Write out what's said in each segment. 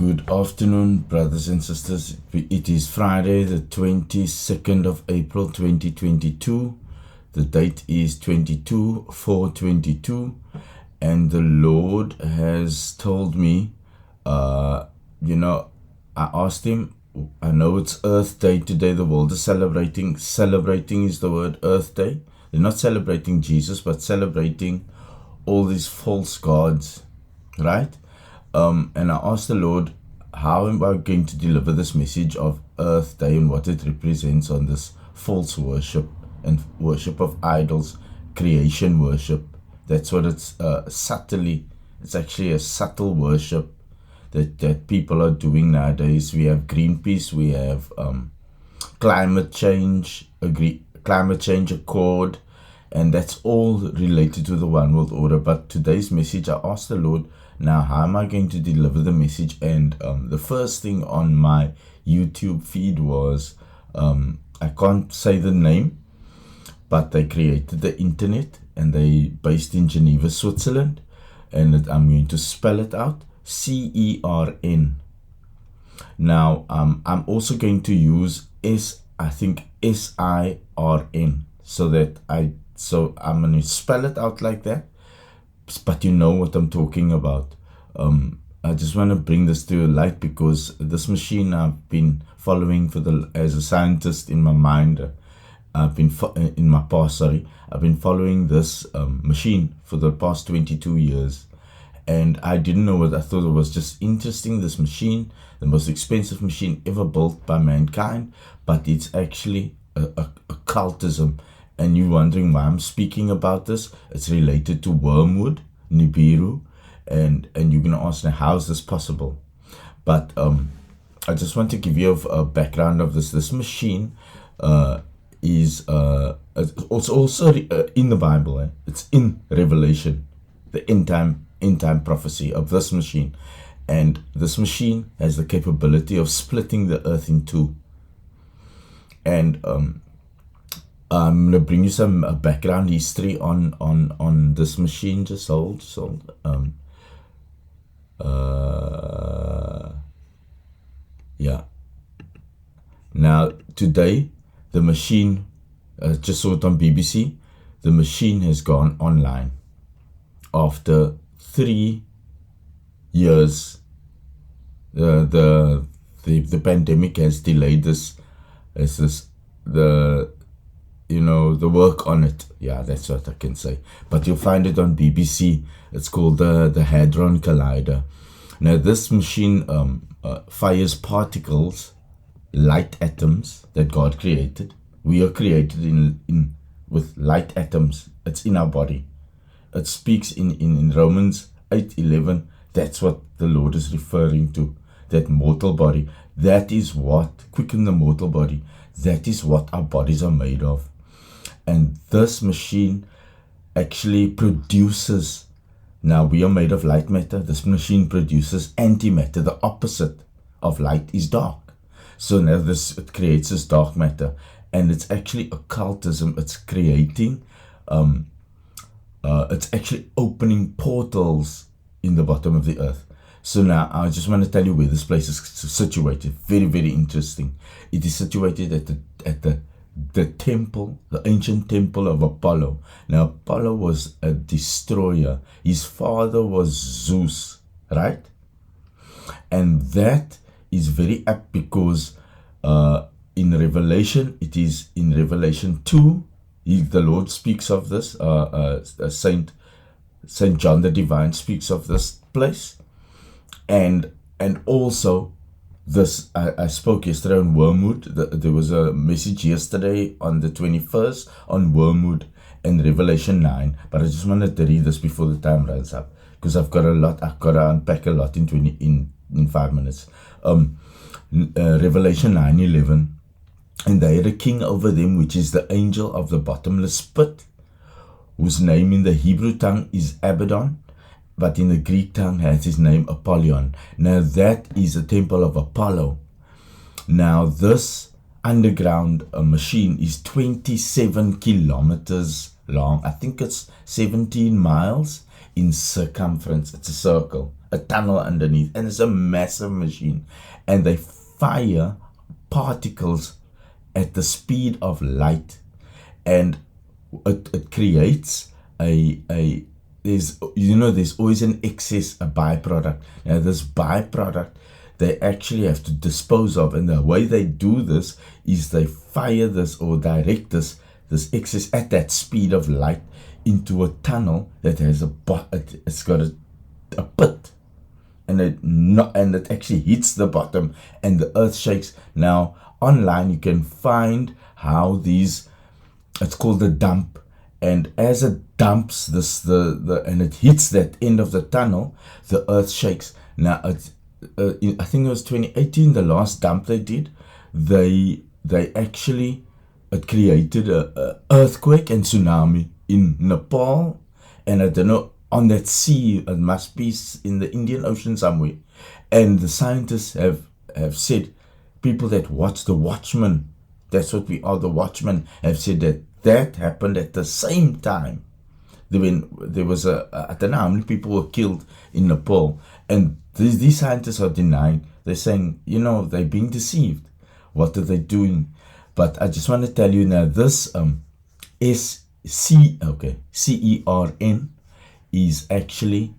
Good afternoon, brothers and sisters. It is Friday, the 22nd of April 2022. The date is 22/4/22, and the Lord has told me, I asked Him, I know it's Earth Day today, the world is celebrating. Celebrating is the word, Earth Day. They're not celebrating Jesus, but celebrating all these false gods, right? And I asked the Lord, how am I going to deliver this message of Earth Day and what it represents on this false worship and worship of idols, creation worship. That's what it's it's actually a subtle worship that people are doing nowadays. We have Greenpeace, we have climate change accord, and that's all related to the one world order. But today's message, I asked the Lord, now how am I going to deliver the message? And the first thing on my YouTube feed was, I can't say the name, but they created the internet and they based in Geneva, Switzerland, and I'm going to spell it out, CERN. Now I'm also going to use SIRN, so I'm going to spell it out like that, but you know what I'm talking about. I just want to bring this to your light because this machine I've been following as a scientist in my mind. I've been following this machine for the past 22 years, and I didn't know what I thought. It was just interesting. This machine, the most expensive machine ever built by mankind, but it's actually a cultism. And you're wondering why I'm speaking about this. It's related to Wormwood, Nibiru, and you're going to ask now, how is this possible? But I just want to give you a background of this. This machine is also in the Bible. It's in Revelation, the end time prophecy of this machine. And this machine has the capability of splitting the earth in two. And I'm going to bring you some background history on this machine. Just hold. Yeah. Now, today, the machine, just saw it on BBC, the machine has gone online. After 3 years, the pandemic has delayed the work on it. Yeah, that's what I can say. But you'll find it on BBC. It's called the Hadron Collider. Now, this machine fires particles, light atoms that God created. We are created with light atoms. It's in our body. It speaks in Romans 8:11. That's what the Lord is referring to. That mortal body. That is what quickened the mortal body. That is what our bodies are made of. And this machine actually produces, now we are made of light matter. This machine produces antimatter. The opposite of light is dark. So now it creates this dark matter. And it's actually occultism. It's creating, it's actually opening portals in the bottom of the earth. So now I just want to tell you where this place is situated. Very, very interesting. It is situated at the temple, the ancient temple of Apollo. Now, Apollo was a destroyer. His father was Zeus, right? And that is very apt because in Revelation, it is in Revelation 2, the Lord speaks of this. Saint John the Divine speaks of this place. And also, this I spoke yesterday on Wormwood. There was a message yesterday on the 21st on Wormwood and Revelation 9. But I just wanted to read this before the time runs up, because I've got to unpack a lot in 5 minutes. Revelation 9:11, and they had a king over them, which is the angel of the bottomless pit, whose name in the Hebrew tongue is Abaddon, but in the Greek tongue has his name Apollyon. Now that is a temple of Apollo. Now this underground machine is 27 kilometers long. I think it's 17 miles in circumference. It's a circle. a tunnel underneath, and it's a massive machine, and they fire particles at the speed of light, and it creates there's always an excess, a byproduct. Now this byproduct they actually have to dispose of, and the way they do this is they fire this or direct this excess at that speed of light into a tunnel that has it's got a pit, and it actually hits the bottom, and the earth shakes. Now online you can find how it's called a dump, and as it dumps and it hits that end of the tunnel, the earth shakes. Now I think it was 2018, the last dump they did, it created a earthquake and tsunami in Nepal, and I don't know, on that sea, it must be in the Indian Ocean somewhere. And the scientists have said, people that watch the Watchmen, that's what we are, the Watchmen, have said that happened at the same time. When there was I don't know how many people were killed in Nepal, and these scientists are denying. They're saying, they're being deceived. What are they doing? But I just want to tell you now, this Cern is actually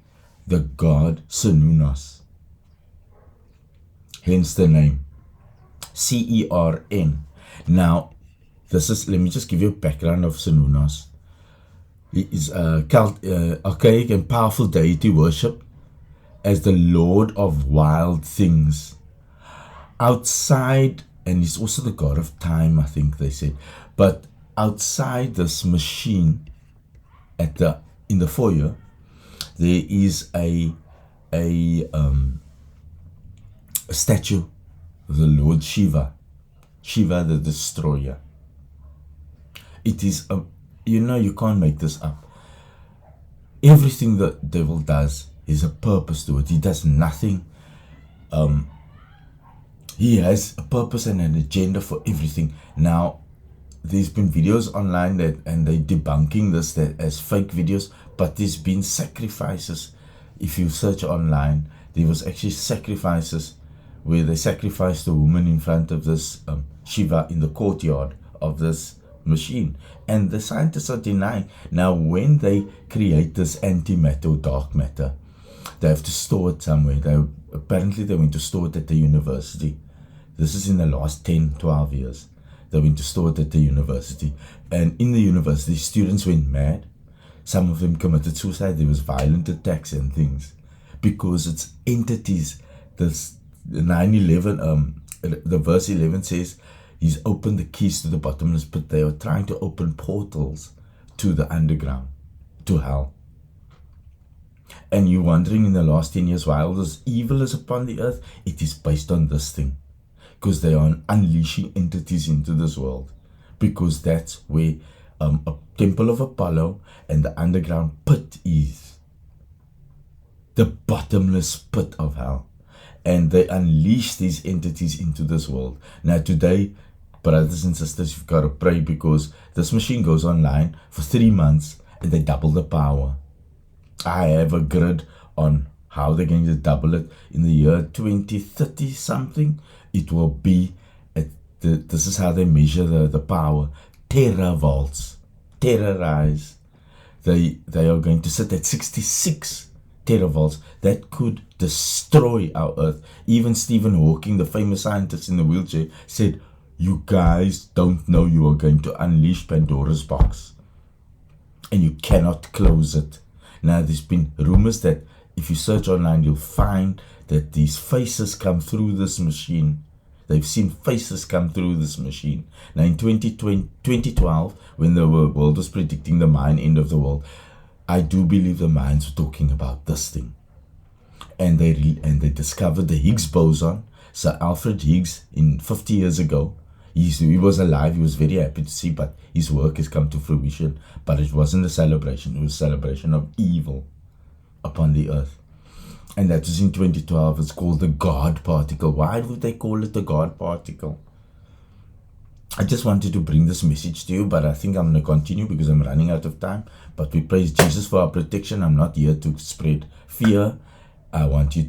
the god Cernnunos. Hence the name Cern. Now, let me just give you a background of Cernnunos. He is a archaic and powerful deity worshipped as the lord of wild things. Outside, and he's also the god of time, I think they said. But outside this machine, in the foyer, there is a statue of the Lord Shiva the destroyer. It is you can't make this up. Everything the devil does is a purpose to it. He does nothing. He has a purpose and an agenda for everything. Now, there's been videos online and they're debunking this as fake videos, but there's been sacrifices. If you search online, there was actually sacrifices where they sacrificed a woman in front of this Shiva in the courtyard of this machine, and the scientists are denying. Now, when they create this antimatter or dark matter, they have to store it somewhere. Apparently they went to store it at the university. This is in the last 10-12 years. They went to store it at the university, and in the university students went mad. Some of them committed suicide. There was violent attacks and things because it's entities. This 9/11, the verse 11 says he's opened the keys to the bottomless pit. They are trying to open portals to the underground, to hell. And you're wondering in the last 10 years why all this evil is upon the earth. It is based on this thing, because they are unleashing entities into this world, because that's where a temple of Apollo and the underground pit is, the bottomless pit of hell. And they unleash these entities into this world. Now today, brothers and sisters, you've got to pray, because this machine goes online for 3 months and they double the power. I have a grid on how they're going to double it in the year 2030 something. It will be this is how they measure the power. Teravolts. Terrorize. They are going to sit at 66 teravolts. That could destroy our earth. Even Stephen Hawking, the famous scientist in the wheelchair, said, you guys don't know you are going to unleash Pandora's box, and you cannot close it. Now, there's been rumors that if you search online, you'll find that these faces come through this machine. They've seen faces come through this machine. Now, in 2012, when the world was predicting the Mayan end of the world, I do believe the Mayans were talking about this thing. And they discovered the Higgs boson. Sir Alfred Higgs, 50 years ago, he was alive. He was very happy to see, but his work has come to fruition. But it wasn't a celebration. It was a celebration of evil upon the earth. And that was in 2012. It's called the God particle. Why would they call it the God particle? I just wanted to bring this message to you, but I think I'm going to continue because I'm running out of time. But we praise Jesus for our protection. I'm not here to spread fear I want you to